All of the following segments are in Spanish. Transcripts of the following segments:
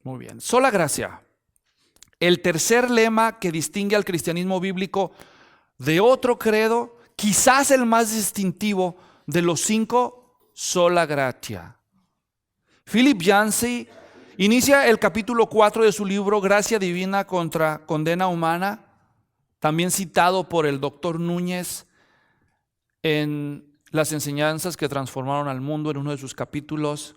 Muy bien. Sola gracia. El tercer lema que distingue al cristianismo bíblico de otro credo, quizás el más distintivo de los 5, sola gratia. Philip Yancey inicia el capítulo 4 de su libro Gracia Divina contra Condena Humana, también citado por el doctor Núñez en Las enseñanzas que transformaron al mundo, en uno de sus capítulos.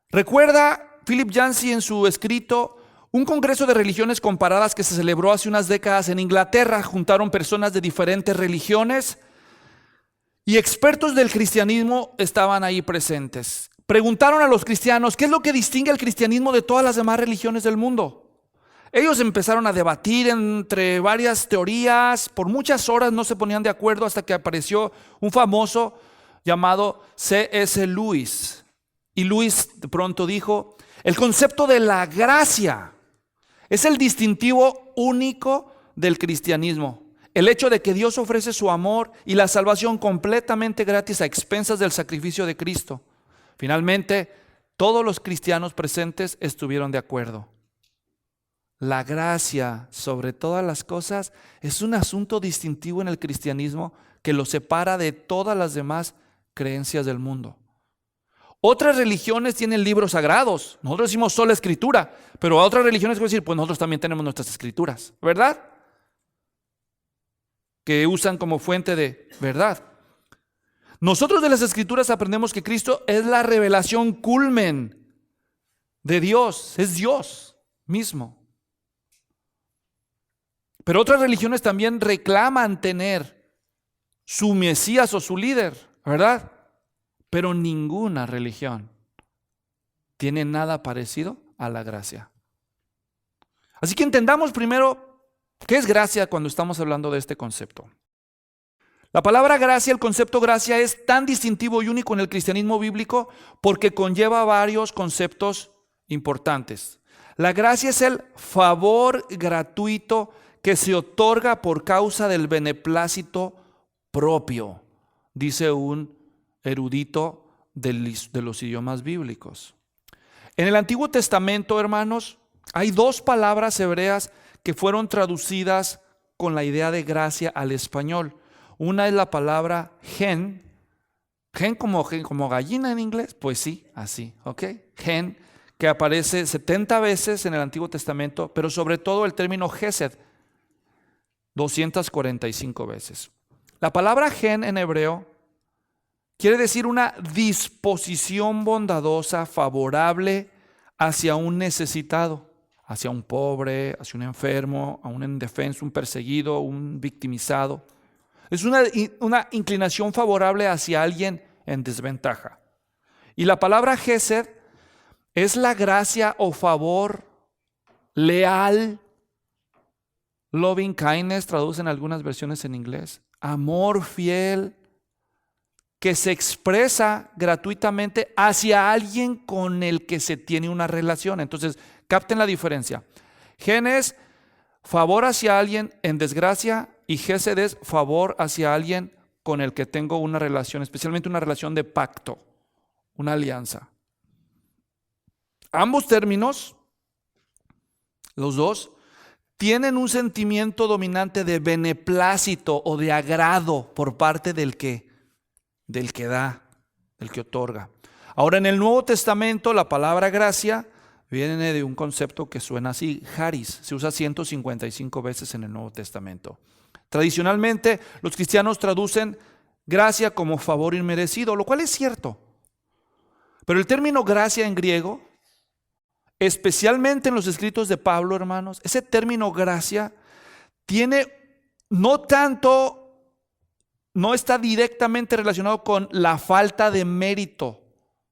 Recuerda Philip Yancey en su escrito un congreso de religiones comparadas que se celebró hace unas décadas en Inglaterra. Juntaron personas de diferentes religiones y expertos del cristianismo estaban ahí presentes. Preguntaron a los cristianos, ¿qué es lo que distingue al cristianismo de todas las demás religiones del mundo? Ellos empezaron a debatir entre varias teorías, por muchas horas no se ponían de acuerdo hasta que apareció un famoso llamado C.S. Lewis. Y Lewis de pronto dijo, el concepto de la gracia es el distintivo único del cristianismo. El hecho de que Dios ofrece su amor y la salvación completamente gratis a expensas del sacrificio de Cristo. Finalmente, todos los cristianos presentes estuvieron de acuerdo. La gracia sobre todas las cosas es un asunto distintivo en el cristianismo que lo separa de todas las demás creencias del mundo. Otras religiones tienen libros sagrados. Nosotros decimos sola escritura, pero a otras religiones voy a decir, pues nosotros también tenemos nuestras escrituras, ¿verdad? Que usan como fuente de verdad. Nosotros de las escrituras aprendemos que Cristo es la revelación culmen de Dios, es Dios mismo. Pero otras religiones también reclaman tener su Mesías o su líder, ¿verdad? Pero ninguna religión tiene nada parecido a la gracia. Así que entendamos primero qué es gracia cuando estamos hablando de este concepto. La palabra gracia, el concepto gracia es tan distintivo y único en el cristianismo bíblico porque conlleva varios conceptos importantes. La gracia es el favor gratuito que se otorga por causa del beneplácito propio, dice un erudito de los idiomas bíblicos. En el Antiguo Testamento, hermanos, hay 2 palabras hebreas que fueron traducidas con la idea de gracia al español. Una es la palabra gen como gallina en inglés, pues sí, así, ¿ok? Gen, que aparece 70 veces en el Antiguo Testamento, pero sobre todo el término gesed, 245 veces. La palabra gen en hebreo quiere decir una disposición bondadosa, favorable hacia un necesitado, hacia un pobre, hacia un enfermo, a un indefenso, un perseguido, un victimizado. Es una inclinación favorable hacia alguien en desventaja. Y la palabra gesed es la gracia o favor leal. Loving kindness traducen algunas versiones en inglés. Amor fiel que se expresa gratuitamente hacia alguien con el que se tiene una relación. Entonces, capten la diferencia. Gen es favor hacia alguien en desgracia y gesed es favor hacia alguien con el que tengo una relación, especialmente una relación de pacto, una alianza. Ambos términos, los dos, tienen un sentimiento dominante de beneplácito o de agrado por parte del que da, del que otorga. Ahora, en el Nuevo Testamento, la palabra gracia viene de un concepto que suena así, charis, se usa 155 veces en el Nuevo Testamento. Tradicionalmente, los cristianos traducen gracia como favor inmerecido, lo cual es cierto. Pero el término gracia en griego, especialmente en los escritos de Pablo, hermanos, ese término gracia tiene no está directamente relacionado con la falta de mérito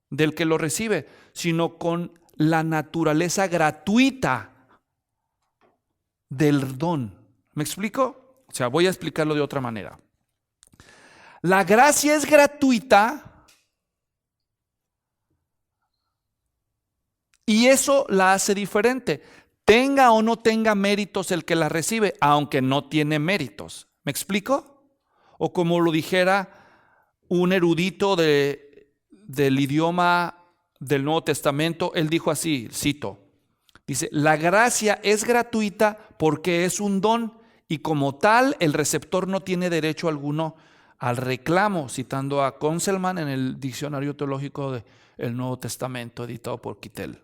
del que lo recibe, sino con la naturaleza gratuita del don. ¿Me explico? O sea, voy a explicarlo de otra manera. La gracia es gratuita y eso la hace diferente. Tenga o no tenga méritos el que la recibe, aunque no tiene méritos. ¿Me explico? O como lo dijera un erudito del idioma del Nuevo Testamento, él dijo así, cito, dice, la gracia es gratuita porque es un don y como tal el receptor no tiene derecho alguno al reclamo, citando a Conselman en el Diccionario Teológico del Nuevo Testamento, editado por Kittel.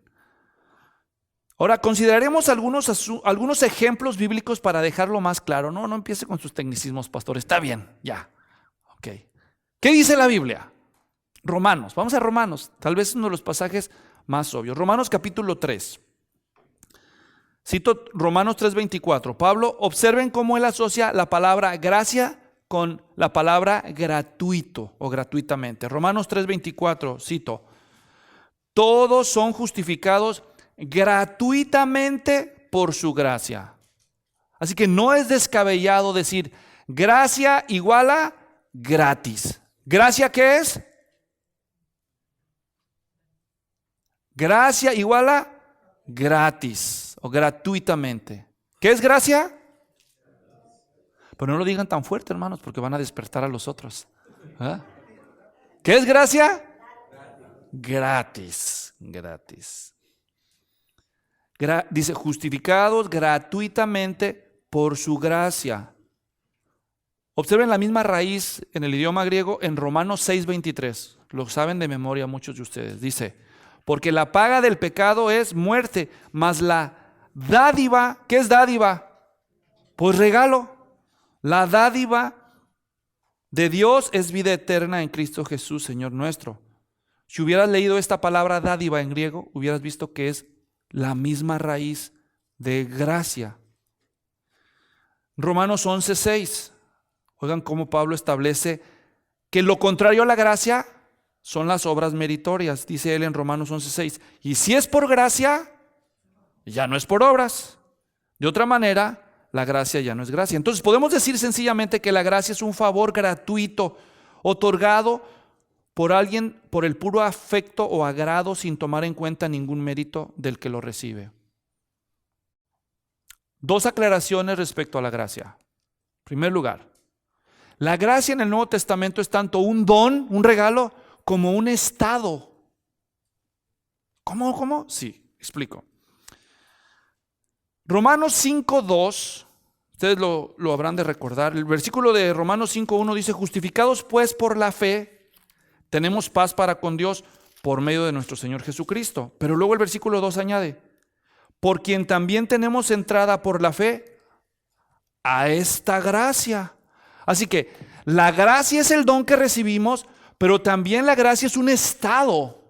Ahora, consideraremos algunos ejemplos bíblicos para dejarlo más claro. No empiece con sus tecnicismos, pastor. Está bien, ya. Ok. ¿Qué dice la Biblia? Romanos. Vamos a Romanos. Tal vez uno de los pasajes más obvios. Romanos capítulo 3. Cito Romanos 3:24. Pablo, observen cómo él asocia la palabra gracia con la palabra gratuito o gratuitamente. Romanos 3:24, cito. Todos son justificados gratuitamente por su gracia. Así que no es descabellado decir gracia igual a gratis. ¿Gracia qué es? Gracia igual a gratis o gratuitamente. ¿Qué es gracia? Pero no lo digan tan fuerte, hermanos, porque van a despertar a los otros. ¿Ah? ¿Qué es gracia? Gratis. Dice, justificados gratuitamente por su gracia. Observen la misma raíz en el idioma griego en Romanos 6:23. Lo saben de memoria muchos de ustedes. Dice, porque la paga del pecado es muerte, mas la dádiva, ¿qué es dádiva? Pues regalo. La dádiva de Dios es vida eterna en Cristo Jesús, Señor nuestro. Si hubieras leído esta palabra dádiva en griego, hubieras visto que es la misma raíz de gracia. Romanos 11:6. Oigan cómo Pablo establece que lo contrario a la gracia son las obras meritorias, dice él en Romanos 11:6. Y si es por gracia, ya no es por obras. De otra manera, la gracia ya no es gracia. Entonces podemos decir sencillamente que la gracia es un favor gratuito, otorgado por alguien por el puro afecto o agrado sin tomar en cuenta ningún mérito del que lo recibe. Dos aclaraciones respecto a la gracia. En primer lugar, la gracia en el Nuevo Testamento es tanto un don, un regalo, como un estado. ¿Cómo? Sí, explico. Romanos 5:2, ustedes lo habrán de recordar. El versículo de Romanos 5:1 dice, justificados pues por la fe, tenemos paz para con Dios por medio de nuestro Señor Jesucristo. Pero luego el versículo 2 añade, por quien también tenemos entrada por la fe a esta gracia. Así que la gracia es el don que recibimos, pero también la gracia es un estado,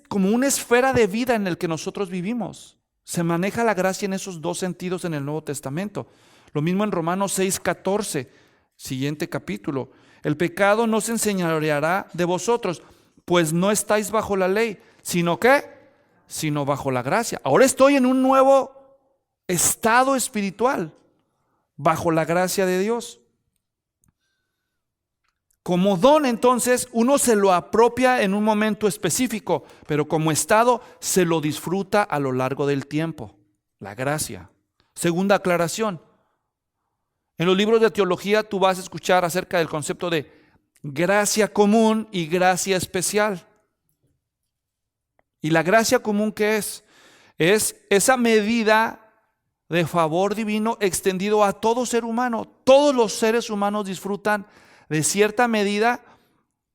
como una esfera de vida en el que nosotros vivimos. Se maneja la gracia en esos dos sentidos en el Nuevo Testamento. Lo mismo en Romanos 6:14, siguiente capítulo. El pecado no se enseñoreará de vosotros, pues no estáis bajo la ley, sino bajo la gracia. Ahora estoy en un nuevo estado espiritual, bajo la gracia de Dios. Como don, entonces, uno se lo apropia en un momento específico, pero como estado se lo disfruta a lo largo del tiempo. La gracia. Segunda aclaración. En los libros de teología tú vas a escuchar acerca del concepto de gracia común y gracia especial. ¿Y la gracia común qué es? Es esa medida de favor divino extendido a todo ser humano. Todos los seres humanos disfrutan de cierta medida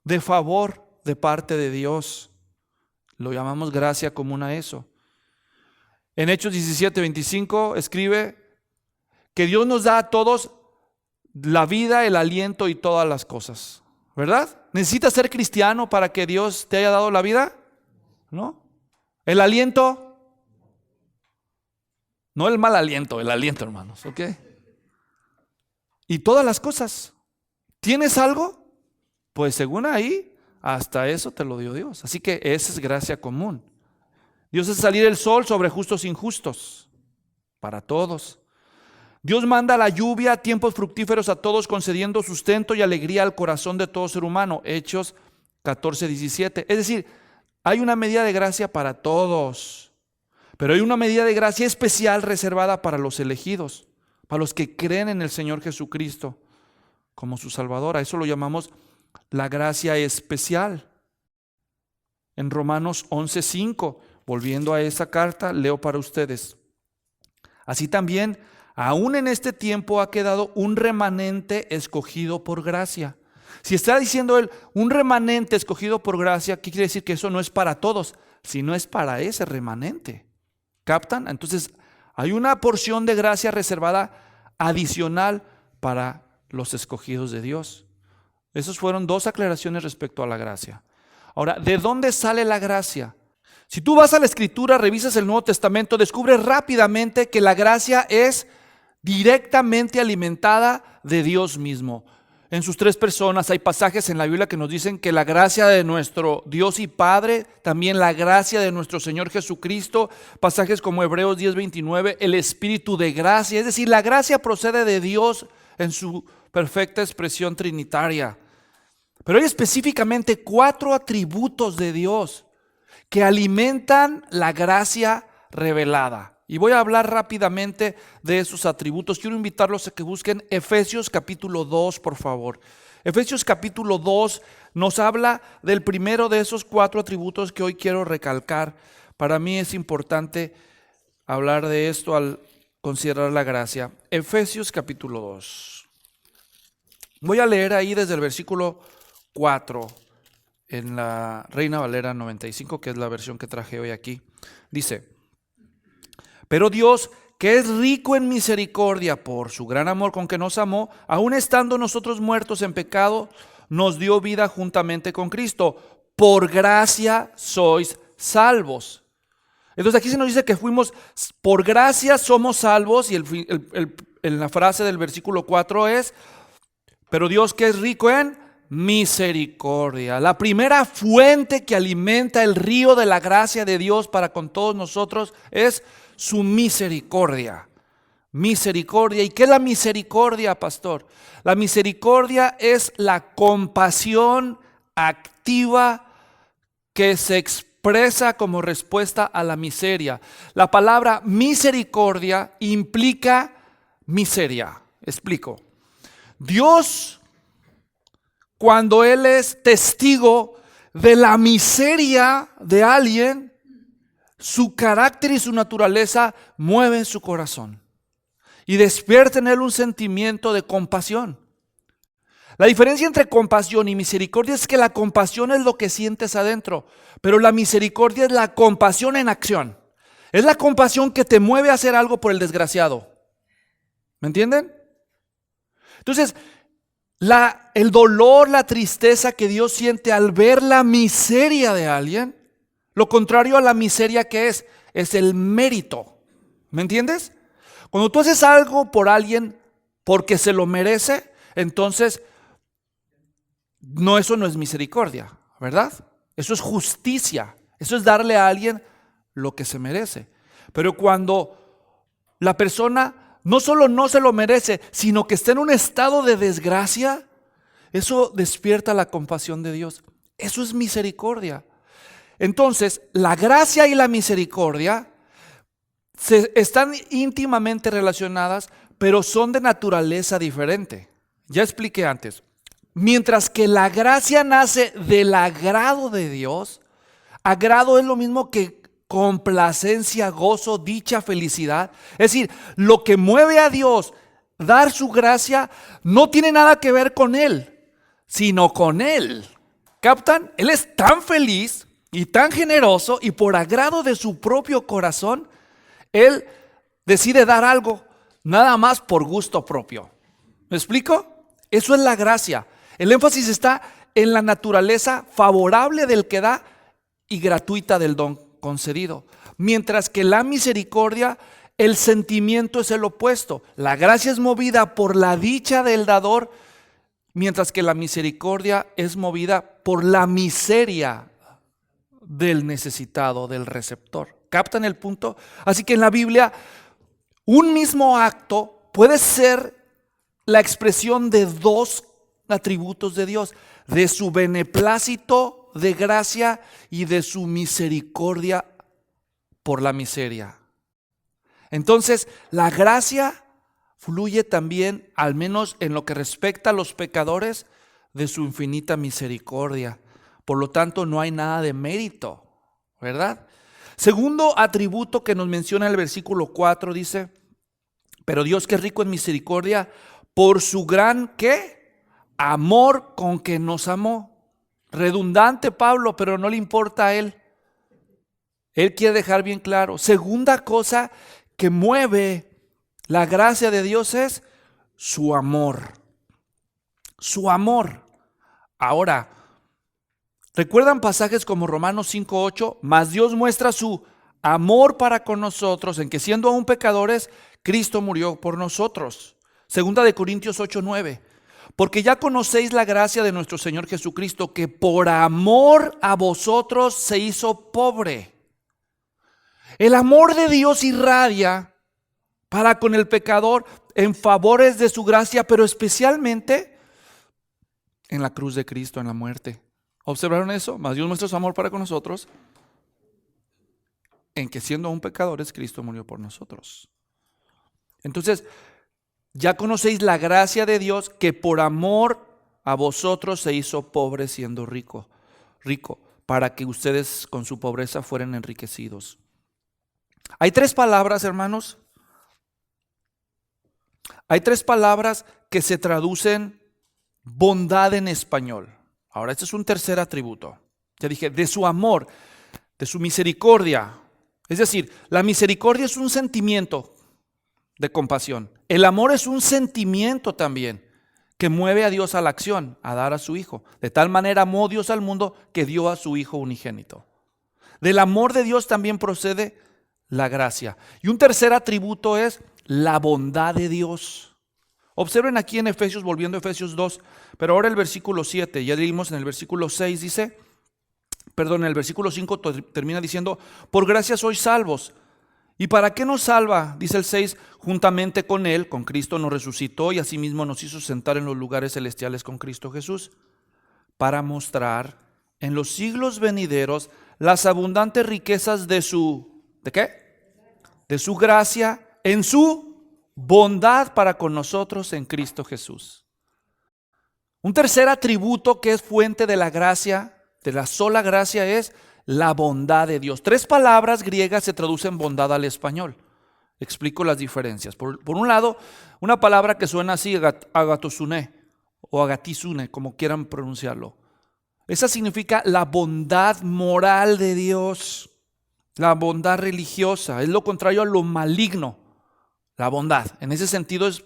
de favor de parte de Dios. Lo llamamos gracia común a eso. En Hechos 17:25 escribe que Dios nos da a todos la vida, el aliento y todas las cosas. ¿Verdad? ¿Necesitas ser cristiano para que Dios te haya dado la vida? ¿No? ¿El aliento? No el mal aliento, el aliento, hermanos. ¿Ok? Y todas las cosas. ¿Tienes algo? Pues según ahí, hasta eso te lo dio Dios. Así que esa es gracia común. Dios hace salir el sol sobre justos e injustos, para todos. Dios manda la lluvia, tiempos fructíferos a todos, concediendo sustento y alegría al corazón de todo ser humano. Hechos 14:17. Es decir, hay una medida de gracia para todos, pero hay una medida de gracia especial reservada para los elegidos, para los que creen en el Señor Jesucristo como su Salvador. A eso lo llamamos la gracia especial. En Romanos 11:5, volviendo a esa carta, leo para ustedes. Así también, aún en este tiempo ha quedado un remanente escogido por gracia. Si está diciendo él, un remanente escogido por gracia, ¿qué quiere decir? Que eso no es para todos, sino es para ese remanente. ¿Captan? Entonces, hay una porción de gracia reservada adicional para los escogidos de Dios. Esas fueron dos aclaraciones respecto a la gracia. Ahora, ¿de dónde sale la gracia? Si tú vas a la Escritura, revisas el Nuevo Testamento, descubres rápidamente que la gracia es directamente alimentada de Dios mismo. En sus tres personas hay pasajes en la Biblia que nos dicen que la gracia de nuestro Dios y Padre, también la gracia de nuestro Señor Jesucristo, pasajes como Hebreos 10:29, el Espíritu de gracia, es decir, la gracia procede de Dios en su perfecta expresión trinitaria. Pero hay específicamente 4 atributos de Dios que alimentan la gracia revelada. Y voy a hablar rápidamente de esos atributos. Quiero invitarlos a que busquen Efesios capítulo 2, por favor. Efesios capítulo 2 nos habla del primero de esos 4 atributos que hoy quiero recalcar. Para mí es importante hablar de esto al considerar la gracia. Efesios capítulo 2. Voy a leer ahí desde el versículo 4 en la Reina Valera 95, que es la versión que traje hoy aquí. Dice: pero Dios, que es rico en misericordia por su gran amor con que nos amó, aun estando nosotros muertos en pecado, nos dio vida juntamente con Cristo. Por gracia sois salvos. Entonces aquí se nos dice que por gracia somos salvos, y en la frase del versículo 4 es: pero Dios, que es rico en misericordia. La primera fuente que alimenta el río de la gracia de Dios para con todos nosotros es su misericordia. Misericordia. ¿Y qué es la misericordia, pastor? La misericordia es la compasión activa que se expresa como respuesta a la miseria. La palabra misericordia implica miseria. Explico. Dios, cuando Él es testigo de la miseria de alguien, su carácter y su naturaleza mueven su corazón y despierta en él un sentimiento de compasión. La diferencia entre compasión y misericordia es que la compasión es lo que sientes adentro, pero la misericordia es la compasión en acción. Es la compasión que te mueve a hacer algo por el desgraciado. ¿Me entienden? Entonces, el dolor, la tristeza que Dios siente al ver la miseria de alguien, lo contrario a la miseria que es el mérito. ¿Me entiendes? Cuando tú haces algo por alguien porque se lo merece, entonces eso no es misericordia, ¿verdad? Eso es justicia. Eso es darle a alguien lo que se merece. Pero cuando la persona no solo no se lo merece, sino que está en un estado de desgracia, eso despierta la compasión de Dios. Eso es misericordia. Entonces, la gracia y la misericordia están íntimamente relacionadas, pero son de naturaleza diferente. Ya expliqué antes. Mientras que la gracia nace del agrado de Dios, agrado es lo mismo que complacencia, gozo, dicha, felicidad. Es decir, lo que mueve a Dios dar su gracia no tiene nada que ver con Él, sino con Él. ¿Captan? Él es tan feliz y tan generoso, y por agrado de su propio corazón, Él decide dar algo nada más por gusto propio. ¿Me explico? Eso es la gracia. El énfasis está en la naturaleza favorable del que da y gratuita del don concedido. Mientras que la misericordia, el sentimiento es el opuesto. La gracia es movida por la dicha del dador, mientras que la misericordia es movida por la miseria del necesitado, del receptor. ¿Captan el punto? Así que en la Biblia, un mismo acto puede ser la expresión de 2 atributos de Dios: de su beneplácito de gracia y de su misericordia por la miseria. Entonces, la gracia fluye también, al menos en lo que respecta a los pecadores, de su infinita misericordia Por lo tanto, no hay nada de mérito, ¿verdad? Segundo atributo que nos menciona el versículo 4 dice, pero Dios, que es rico en misericordia, por su gran, ¿qué? Amor con que nos amó. Redundante Pablo, pero no le importa a él. Él quiere dejar bien claro. Segunda cosa que mueve la gracia de Dios es su amor. Su amor. Ahora, ¿recuerdan pasajes como Romanos 5:8? Mas Dios muestra su amor para con nosotros en que siendo aún pecadores, Cristo murió por nosotros. Segunda de Corintios 8:9. Porque ya conocéis la gracia de nuestro Señor Jesucristo, que por amor a vosotros se hizo pobre. El amor de Dios irradia para con el pecador en favores de su gracia, pero especialmente en la cruz de Cristo, en la muerte. ¿Observaron eso? Mas Dios muestra su amor para con nosotros en que siendo aún pecadores, Cristo murió por nosotros. Entonces, ya conocéis la gracia de Dios, que por amor a vosotros se hizo pobre siendo rico, para que ustedes con su pobreza fueran enriquecidos. Hay tres palabras, hermanos. Hay tres palabras que se traducen bondad en español. Ahora, este es un tercer atributo. Ya dije, de su amor, de su misericordia. Es decir, la misericordia es un sentimiento de compasión. El amor es un sentimiento también que mueve a Dios a la acción, a dar a su Hijo. De tal manera amó Dios al mundo que dio a su Hijo unigénito. Del amor de Dios también procede la gracia. Y un tercer atributo es la bondad de Dios. Observen aquí en Efesios, volviendo a Efesios 2, pero ahora el versículo 7, ya leímos en el versículo 6, dice, en el versículo 5 termina diciendo, por gracia sois salvos. ¿Y para qué nos salva? Dice el 6, juntamente con Él, con Cristo nos resucitó y asimismo nos hizo sentar en los lugares celestiales con Cristo Jesús, para mostrar en los siglos venideros las abundantes riquezas de su, ¿de qué? De su gracia en su bondad para con nosotros en Cristo Jesús. Un tercer atributo que es fuente de la gracia, de la sola gracia, es la bondad de Dios. Tres palabras griegas se traducen bondad al español. Explico las diferencias. Por un lado, una palabra que suena así, agatosune o agatisune, como quieran pronunciarlo. Esa significa la bondad moral de Dios, la bondad religiosa. Es lo contrario a lo maligno, la bondad. En ese sentido es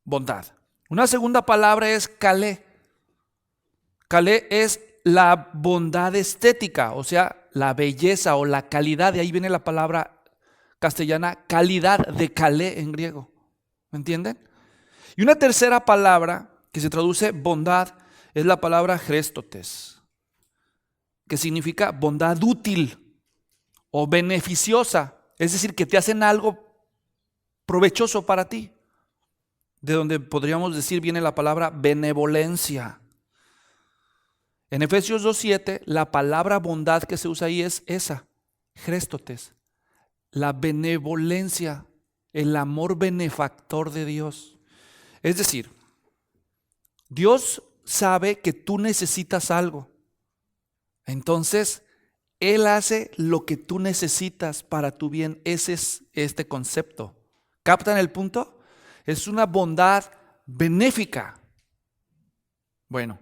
bondad. Una segunda palabra es kalé. Kalé es la bondad estética, o sea, la belleza o la calidad. De ahí viene la palabra castellana calidad, de kalé en griego. ¿Me entienden? Y una tercera palabra que se traduce bondad es la palabra chrestotes, que significa bondad útil o beneficiosa, es decir, que te hacen algo provechoso para ti. De donde podríamos decir viene la palabra benevolencia. En Efesios 2:7, la palabra bondad que se usa ahí es esa, chrestotes, la benevolencia, el amor benefactor de Dios. Es decir, Dios sabe que tú necesitas algo. Entonces, Él hace lo que tú necesitas para tu bien. Ese es este concepto. ¿Captan el punto? Es una bondad benéfica. Bueno,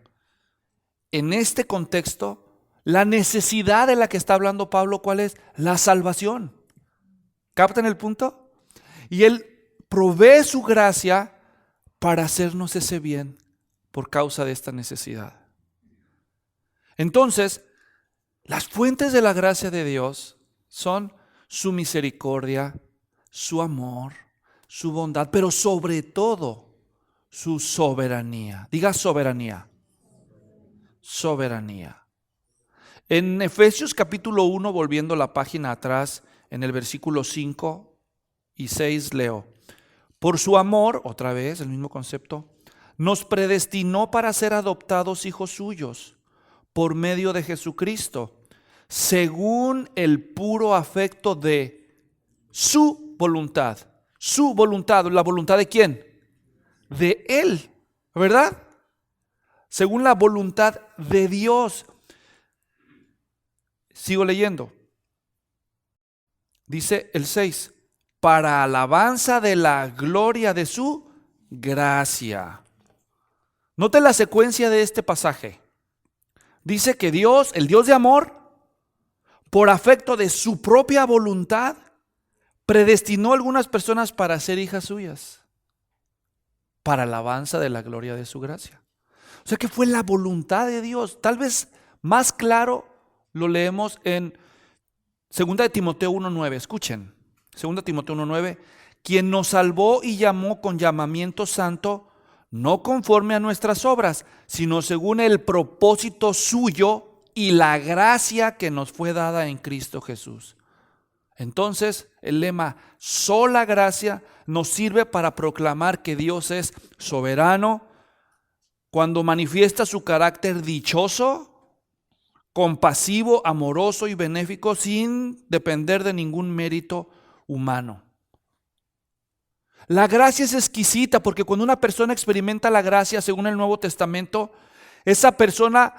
en este contexto, la necesidad de la que está hablando Pablo, ¿cuál es? La salvación. ¿Captan el punto? Y Él provee su gracia para hacernos ese bien por causa de esta necesidad. Entonces, las fuentes de la gracia de Dios son su misericordia, su amor, su bondad, pero sobre todo su soberanía. Diga soberanía. Soberanía. En Efesios capítulo 1, volviendo la página atrás, en el versículo 5 y 6 leo. Por su amor, otra vez el mismo concepto, nos predestinó para ser adoptados hijos suyos por medio de Jesucristo, según el puro afecto de su voluntad. Su voluntad, ¿la voluntad de quién? De Él, ¿verdad? Según la voluntad de Dios. Sigo leyendo. Dice el 6, para alabanza de la gloria de su gracia. Note la secuencia de este pasaje. Dice que Dios, el Dios de amor, por afecto de su propia voluntad, predestinó a algunas personas para ser hijas suyas, para alabanza de la gloria de su gracia. O sea que fue la voluntad de Dios. Tal vez más claro lo leemos en 2 de Timoteo 1:9. Escuchen, 2 Timoteo 1:9. Quien nos salvó y llamó con llamamiento santo, no conforme a nuestras obras, sino según el propósito suyo y la gracia que nos fue dada en Cristo Jesús. Entonces, el lema sola gracia nos sirve para proclamar que Dios es soberano cuando manifiesta su carácter dichoso, compasivo, amoroso y benéfico sin depender de ningún mérito humano. La gracia es exquisita porque cuando una persona experimenta la gracia, según el Nuevo Testamento, esa persona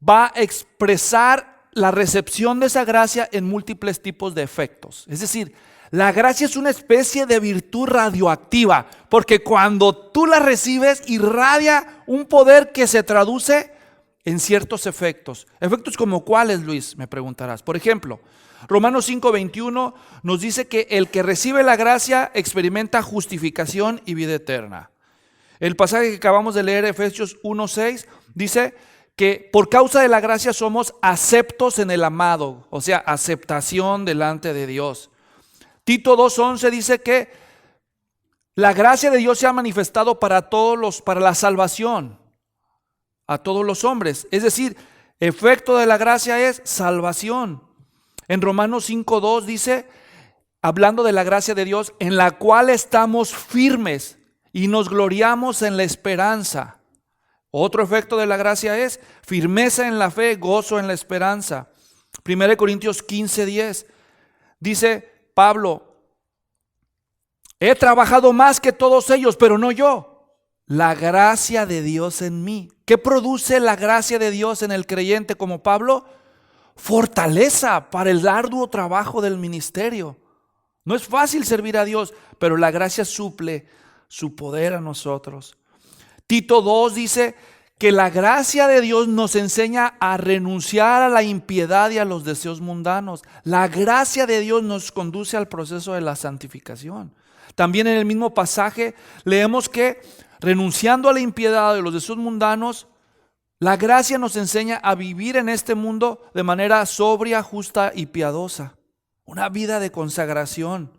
va a expresar la recepción de esa gracia en múltiples tipos de efectos. Es decir, la gracia es una especie de virtud radioactiva, porque cuando tú la recibes, irradia un poder que se traduce en ciertos efectos. ¿Efectos como cuáles, Luis? Me preguntarás. Por ejemplo, Romanos 5:21 nos dice que el que recibe la gracia experimenta justificación y vida eterna. El pasaje que acabamos de leer, Efesios 1:6, dice que por causa de la gracia somos aceptos en el amado, o sea, aceptación delante de Dios. Tito 2:11 dice que la gracia de Dios se ha manifestado para la salvación, a todos los hombres. Es decir, efecto de la gracia es salvación. En Romanos 5:2 dice, hablando de la gracia de Dios, en la cual estamos firmes y nos gloriamos en la esperanza. Otro efecto de la gracia es firmeza en la fe, gozo en la esperanza. 1 Corintios 15:10 dice Pablo, he trabajado más que todos ellos, pero no yo, la gracia de Dios en mí. ¿Qué produce la gracia de Dios en el creyente como Pablo? Fortaleza para el arduo trabajo del ministerio. No es fácil servir a Dios, pero la gracia suple su poder a nosotros. Tito 2 dice que la gracia de Dios nos enseña a renunciar a la impiedad y a los deseos mundanos. La gracia de Dios nos conduce al proceso de la santificación. También en el mismo pasaje leemos que renunciando a la impiedad y a los deseos mundanos, la gracia nos enseña a vivir en este mundo de manera sobria, justa y piadosa. Una vida de consagración.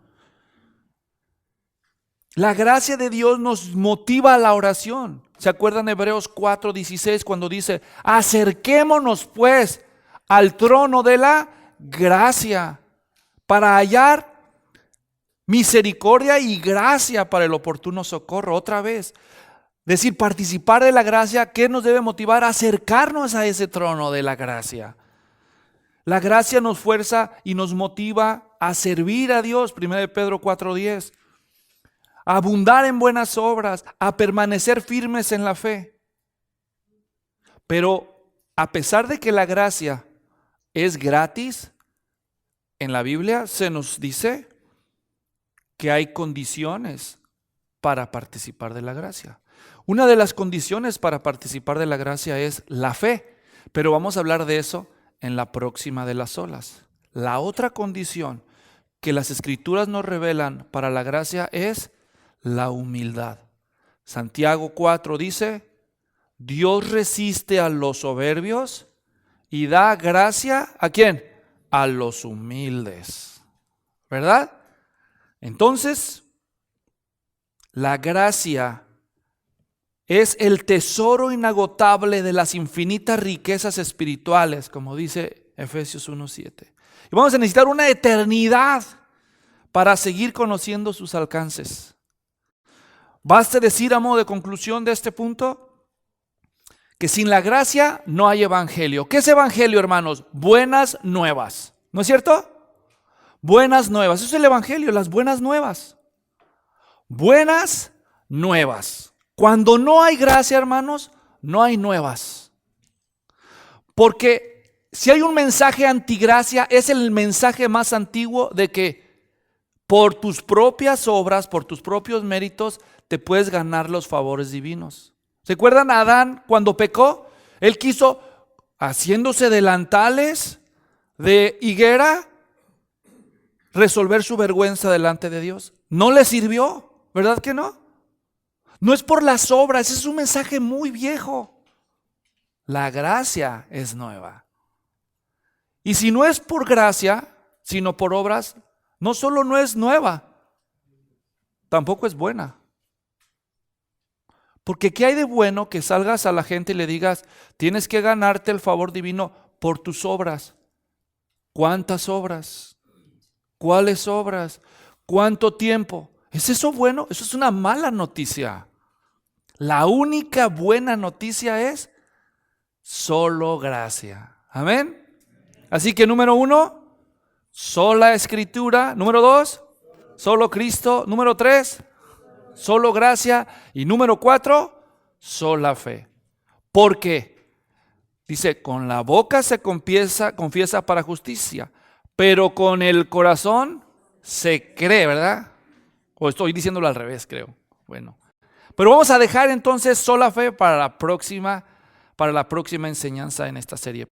La gracia de Dios nos motiva a la oración. ¿Se acuerdan Hebreos 4:16 cuando dice, acerquémonos pues al trono de la gracia para hallar misericordia y gracia para el oportuno socorro? Otra vez, decir, participar de la gracia, ¿qué nos debe motivar? A acercarnos a ese trono de la gracia. La gracia nos fuerza y nos motiva a servir a Dios, 1 Pedro 4:10. A abundar en buenas obras, a permanecer firmes en la fe. Pero a pesar de que la gracia es gratis, en la Biblia se nos dice que hay condiciones para participar de la gracia. Una de las condiciones para participar de la gracia es la fe, pero vamos a hablar de eso en la próxima de las olas. La otra condición que las Escrituras nos revelan para la gracia es la humildad. Santiago 4 dice, Dios resiste a los soberbios y da gracia ¿a quién? A los humildes. ¿Verdad? Entonces, la gracia es el tesoro inagotable de las infinitas riquezas espirituales, como dice Efesios 1:7. Y vamos a necesitar una eternidad para seguir conociendo sus alcances. Baste decir a modo de conclusión de este punto que sin la gracia no hay evangelio. ¿Qué es evangelio, hermanos? Buenas nuevas. ¿No es cierto? Buenas nuevas. Eso es el evangelio, las buenas nuevas. Buenas nuevas. Cuando no hay gracia, hermanos, no hay nuevas. Porque si hay un mensaje antigracia, es el mensaje más antiguo de que por tus propias obras, por tus propios méritos, te puedes ganar los favores divinos. ¿Se acuerdan a Adán cuando pecó? Él quiso, haciéndose delantales de higuera, resolver su vergüenza delante de Dios. No le sirvió, ¿verdad que no? No es por las obras, es un mensaje muy viejo. La gracia es nueva. Y si no es por gracia, sino por obras, no solo no es nueva, tampoco es buena. Porque ¿qué hay de bueno que salgas a la gente y le digas, tienes que ganarte el favor divino por tus obras? ¿Cuántas obras? ¿Cuáles obras? ¿Cuánto tiempo? ¿Es eso bueno? Eso es una mala noticia. La única buena noticia es solo gracia. Amén. Así que número 1, sola escritura. Número 2, solo Cristo. Número 3, solo gracia. Y número 4, sola fe. ¿Por qué? Dice, con la boca se confiesa para justicia, pero con el corazón se cree, ¿verdad? O estoy diciéndolo al revés, creo. Bueno, pero vamos a dejar entonces sola fe para la próxima enseñanza en esta serie.